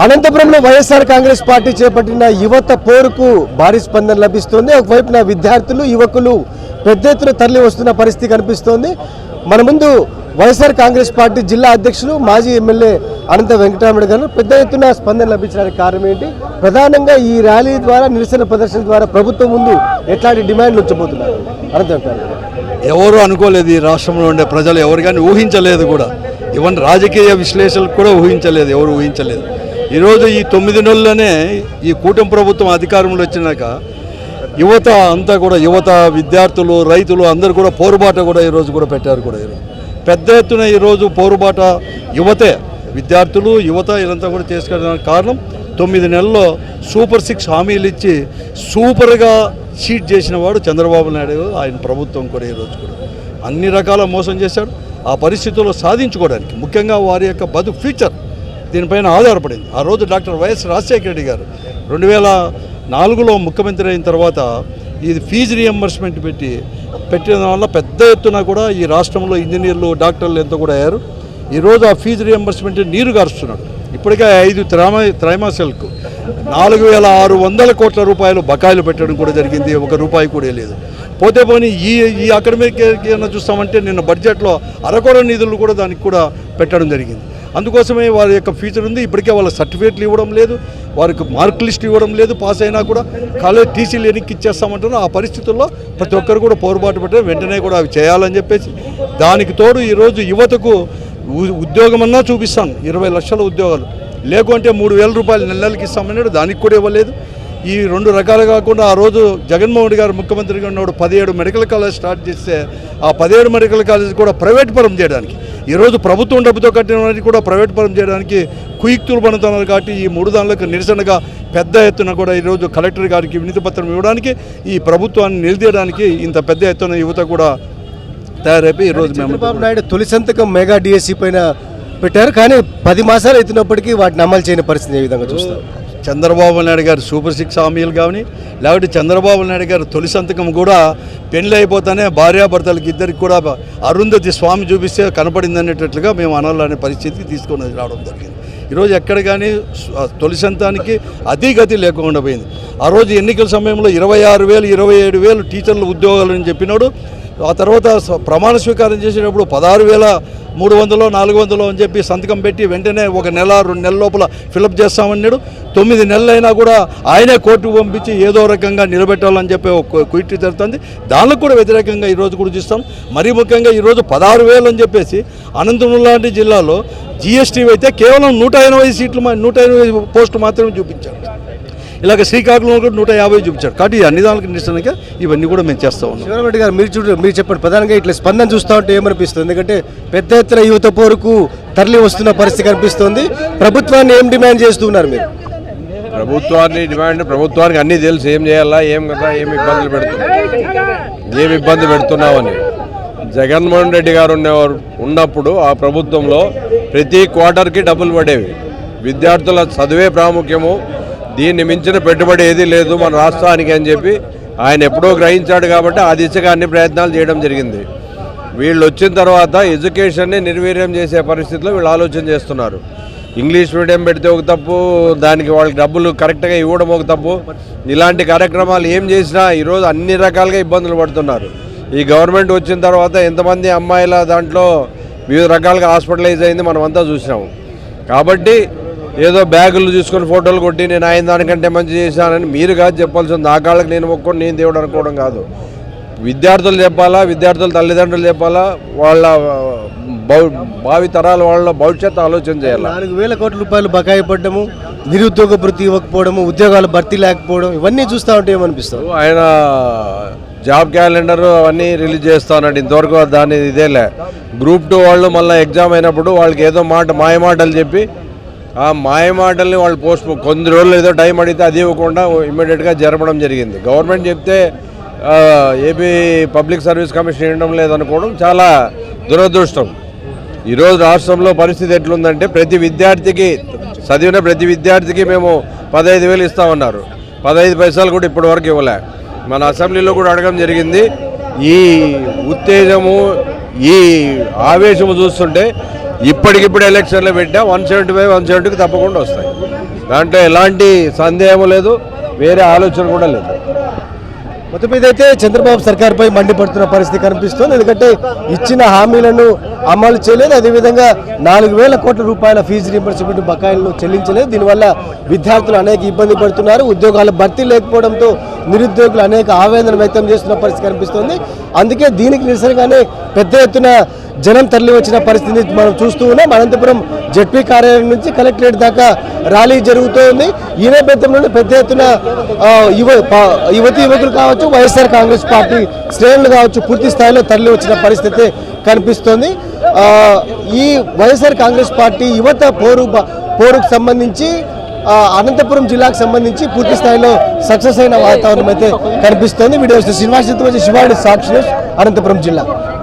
అనంతపురంలో వైఎస్ఆర్ కాంగ్రెస్ పార్టీ చేపట్టిన యువత పోరుకు భారీ స్పందన లభిస్తుంది. ఒకవైపున విద్యార్థులు యువకులు పెద్ద ఎత్తున తరలి వస్తున్న పరిస్థితి కనిపిస్తోంది. మన ముందు వైఎస్ఆర్ కాంగ్రెస్ పార్టీ జిల్లా అధ్యక్షులు మాజీ ఎమ్మెల్యే అనంత వెంకటరామరెడ్డి గారు పెద్ద ఎత్తున స్పందన లభించడానికి కారణం ఏంటి, ప్రధానంగా ఈ ర్యాలీ ద్వారా నిరసన ప్రదర్శన ద్వారా ప్రభుత్వం ముందు ఎట్లాంటి డిమాండ్లు వచ్చబోతున్నారు అనంత వెంకటరామరెడ్డి? ఎవరు అనుకోలేదు, ఈ రాష్ట్రంలో ఉండే ప్రజలు ఎవరు కానీ ఊహించలేదు కూడా. ఈవెన్ రాజకీయ విశ్లేషకులు కూడా ఊహించలేదు, ఎవరు ఊహించలేదు. ఈరోజు ఈ 9 నెలల్లోనే ఈ కూటమి ప్రభుత్వం అధికారంలో వచ్చినాక యువత అంతా కూడా, యువత విద్యార్థులు రైతులు అందరూ కూడా పోరుబాట కూడా ఈరోజు కూడా పెట్టారు. కూడా ఈరోజు పెద్ద ఎత్తున ఈరోజు పోరుబాట యువతే, విద్యార్థులు యువత ఇదంతా కూడా చేసుకోవడానికి కారణం 9 నెలల్లో సూపర్ 6 హామీలు ఇచ్చి సూపర్గా షీట్ చేసిన వాడు చంద్రబాబు నాయుడు. ఆయన ప్రభుత్వం కూడా ఈరోజు కూడా అన్ని రకాల మోసం చేశాడు. ఆ పరిస్థితుల్లో సాధించుకోవడానికి ముఖ్యంగా వారి యొక్క బతుకు ఫ్యూచర్ దీనిపైన ఆధారపడింది. ఆ రోజు డాక్టర్ వైఎస్ రాజశేఖర రెడ్డి గారు 2004లో ముఖ్యమంత్రి అయిన తర్వాత ఇది ఫీజు రియంబర్స్మెంట్ పెట్టిన వల్ల పెద్ద ఎత్తున కూడా ఈ రాష్ట్రంలో ఇంజనీర్లు డాక్టర్లు ఎంతో కూడా అయ్యారు. ఈరోజు ఆ ఫీజు రియంబర్స్మెంట్ నీరు గారుస్తున్నాడు. ఇప్పటికే 5 త్రైమాసికలకు 4600 కోట్ల రూపాయలు బకాయిలు పెట్టడం కూడా జరిగింది. 1 రూపాయి కూడా లేదు. పోతే పోనీ ఈ అకాడమిక్ ఏమైనా చూస్తామంటే నిన్న బడ్జెట్లో అరకొర నిధులు కూడా దానికి కూడా పెట్టడం జరిగింది. అందుకోసమే వారి యొక్క ఫ్యూచర్ ఉంది. ఇప్పటికే వాళ్ళ సర్టిఫికేట్లు ఇవ్వడం లేదు, వారికి మార్క్ లిస్ట్ ఇవ్వడం లేదు. పాస్ అయినా కూడా కాలేజ్ టీసీలు ఎన్నికి ఇచ్చేస్తామంటారు. ఆ పరిస్థితుల్లో ప్రతి ఒక్కరు కూడా పోరుబాటు పెట్టారు. వెంటనే కూడా అవి చేయాలని చెప్పేసి దానికి తోడు ఈరోజు యువతకు ఉద్యోగమన్నా చూపిస్తాను, 20 లక్షల ఉద్యోగాలు లేకుంటే 3000 రూపాయలు నెలకి ఇస్తామన్నాడు, దానికి కూడా ఇవ్వలేదు. ఈ 2 రకాలు కాకుండా ఆ రోజు జగన్మోహన్ రెడ్డి గారు ముఖ్యమంత్రిగా ఉన్నప్పుడు 17 మెడికల్ కాలేజ్ స్టార్ట్ చేస్తే ఆ 17 మెడికల్ కాలేజ్ కూడా ప్రైవేట్ పరం చేయడానికి, ఈరోజు ప్రభుత్వం డబ్బుతో కట్టిన కూడా ప్రైవేట్ పరం చేయడానికి కుయుక్తులు పడుతున్నారు. కాబట్టి ఈ 3 దానిలకు నిరసనగా పెద్ద ఎత్తున కూడా ఈరోజు కలెక్టర్ గారికి వినతి పత్రం ఇవ్వడానికి, ఈ ప్రభుత్వాన్ని నిలదీయడానికి ఇంత పెద్ద ఎత్తున యువత కూడా తయారైపోయి ఈరోజు చంద్రబాబు నాయుడు తొలి సంతకం మెగా డిఎస్సి పైన పెట్టారు. కానీ 10 మాసాలు అవుతున్నప్పటికీ వాటిని అమలు చేయని పరిస్థితి ఏ విధంగా చూస్తారు? చంద్రబాబు నాయుడు గారు సూపర్ 6 హామీలు కానీ లేకపోతే చంద్రబాబు నాయుడు గారు తొలి సంతకం కూడా పెళ్ళి అయిపోతానే భార్యాభర్తలకి ఇద్దరికి కూడా అరుంధతి స్వామి చూపిస్తే కనపడింది అనేటట్లుగా మేము అనాలనే పరిస్థితికి తీసుకొని రావడం జరిగింది. ఈరోజు ఎక్కడ కానీ తొలి సంతానికి అతిగతి లేకుండా పోయింది. ఆ రోజు ఎన్నికల సమయంలో 26,000 27,000 టీచర్ల ఉద్యోగాలని చెప్పినాడు. ఆ తర్వాత ప్రమాణ స్వీకారం చేసేటప్పుడు 16,300 400 అని చెప్పి సంతకం పెట్టి వెంటనే 1 నెల 2 నెలల లోపల ఫిలప్ చేస్తామన్నాడు. 9 నెలలైనా కూడా ఆయనే కోర్టుకు పంపించి ఏదో రకంగా నిలబెట్టాలని చెప్పి ఒక కుయిట్ జరుగుతుంది. దానికి కూడా వ్యతిరేకంగా ఈరోజు కూడా చూస్తాం. మరీ ముఖ్యంగా ఈరోజు 16,000 అని చెప్పేసి అనంతపురం లాంటి జిల్లాలో జిఎస్టీ అయితే కేవలం 180 సీట్లు 180 పోస్టులు మాత్రమే చూపించారు. ఇలాగ శ్రీకాకుళంలో కూడా 150 చూపించాడు. కాబట్టి అన్ని దానికి నిరసనగా ఇవన్నీ కూడా మేము చేస్తూ ఉన్నాం. శివరామరెడ్డి గారు మీరు చెప్పండి, ప్రధానంగా ఇట్లా స్పందన చూస్తూ ఉంటే ఏమనిపిస్తుంది? ఎందుకంటే పెద్ద ఎత్తున యువత పోరుకు తరలి వస్తున్న పరిస్థితి కనిపిస్తుంది. ప్రభుత్వాన్ని ఏం డిమాండ్ చేస్తున్నారు మీరు? ప్రభుత్వానికి అన్నీ తెలుసు, ఏం చేయాలా ఏం కదా, ఏం ఇబ్బంది పెడుతున్నామని. జగన్మోహన్ రెడ్డి గారు ఉన్నప్పుడు ఆ ప్రభుత్వంలో ప్రతి క్వార్టర్కి డబ్బులు పడేవి. విద్యార్థుల చదివే ప్రాముఖ్యము, దీన్ని మించిన పెట్టుబడి ఏదీ లేదు మన రాష్ట్రానికి అని చెప్పి ఆయన ఎప్పుడో గ్రహించాడు. కాబట్టి ఆ దిశగా అన్ని ప్రయత్నాలు చేయడం జరిగింది. వీళ్ళు వచ్చిన తర్వాత ఎడ్యుకేషన్ని నిర్వీర్యం చేసే పరిస్థితిలో వీళ్ళు ఆలోచన చేస్తున్నారు. ఇంగ్లీష్ మీడియం పెడితే ఒక తప్పు, దానికి వాళ్ళకి డబ్బులు కరెక్ట్గా ఇవ్వడం ఒక తప్పు. ఇలాంటి కార్యక్రమాలు ఏం చేసినా ఈరోజు అన్ని రకాలుగా ఇబ్బందులు పడుతున్నారు. ఈ గవర్నమెంట్ వచ్చిన తర్వాత ఎంతమంది అమ్మాయిల దాంట్లో వివిధ రకాలుగా హాస్పిటలైజ్ అయింది మనమంతా చూసినాము. కాబట్టి ఏదో బ్యాగులు తీసుకొని ఫోటోలు కొట్టి నేను ఆయన దానికంటే మంచి చేశానని మీరు కాదు చెప్పాల్సింది. నా కాళ్ళకి నేను మొక్కుని నేను దేవుడు అనుకోవడం కాదు. విద్యార్థులు చెప్పాలా, విద్యార్థుల తల్లిదండ్రులు చెప్పాలా, వాళ్ళ భావి తరాల వాళ్ళ భవిష్యత్తు ఆలోచన చేయాలి. 4,000 కోట్ల రూపాయలు బకాయి పడ్డము, నిరుద్యోగ భృతి ఇవ్వకపోవడము, ఉద్యోగాల భర్తీ లేకపోవడం, ఇవన్నీ చూస్తూ ఉంటే ఏమనిపిస్తుంది? ఆయన జాబ్ క్యాలెండర్ అవన్నీ రిలీజ్ చేస్తానండి. ఇంతవరకు దాని ఇదేలే. గ్రూప్ 2 వాళ్ళు మళ్ళీ ఎగ్జామ్ అయినప్పుడు వాళ్ళకి ఏదో మాయమాటలు చెప్పి ఆ మాయమాటల్ని వాళ్ళు కొన్ని రోజులు ఏదో టైం అడిగితే అది ఇవ్వకుండా ఇమ్మీడియట్గా జరపడం జరిగింది. గవర్నమెంట్ చెప్తే ఏపీ పబ్లిక్ సర్వీస్ కమిషన్ ఇవ్వడం లేదనుకోవడం చాలా దురదృష్టం. ఈరోజు రాష్ట్రంలో పరిస్థితి ఎట్లుందంటే చదివిన ప్రతి విద్యార్థికి మేము 15,000 ఇస్తామన్నారు. 15 పైసలు కూడా ఇప్పటి వరకు ఇవ్వలే. మన అసెంబ్లీలో కూడా అడగడం జరిగింది. ఈ ఉత్తేజము, ఈ ఆవేశము చూస్తుంటే ఇప్పటికిప్పుడు ఎలక్షన్లు పెట్టా 175, 170కి తప్పకుండా వస్తాయి. దాంట్లో ఎలాంటి సందేహం లేదు, వేరే ఆలోచన కూడా లేదు. మొత్తం మీద అయితే చంద్రబాబు సర్కార్పై మండిపడుతున్న పరిస్థితి కనిపిస్తోంది. ఎందుకంటే ఇచ్చిన హామీలను అమలు చేయలేదు, అదేవిధంగా 4,000 కోట్ల రూపాయల ఫీజు రీయింబర్స్మెంట్ బకాయిలను చెల్లించలేదు. దీనివల్ల విద్యార్థులు అనేక ఇబ్బంది పడుతున్నారు. ఉద్యోగాల భర్తీ లేకపోవడంతో నిరుద్యోగులు అనేక ఆవేదన వ్యక్తం చేస్తున్న పరిస్థితి కనిపిస్తోంది. అందుకే దీనికి నిరసనగానే పెద్ద ఎత్తున జనం తరలి వచ్చిన పరిస్థితి మనం చూస్తూ ఉన్నాం. అనంతపురం జెడ్పీ కార్యాలయం నుంచి కలెక్టరేట్ దాకా ర్యాలీ జరుగుతోంది. ఈ నేపథ్యంలో పెద్ద ఎత్తున యువతి యువకులు కావచ్చు, వైఎస్ఆర్ కాంగ్రెస్ పార్టీ శ్రేణులు కావచ్చు, పూర్తి స్థాయిలో తరలి వచ్చిన పరిస్థితి కనిపిస్తోంది. ఈ వైఎస్ఆర్ కాంగ్రెస్ పార్టీ యువత పోరుకు సంబంధించి అనంతపురం జిల్లాకు సంబంధించి పూర్తి స్థాయిలో సక్సెస్ అయిన వాతావరణం అయితే కనిపిస్తోంది. వీడియో శ్రీనివాస్ శివాడి సాక్షి న్యూస్, అనంతపురం జిల్లా.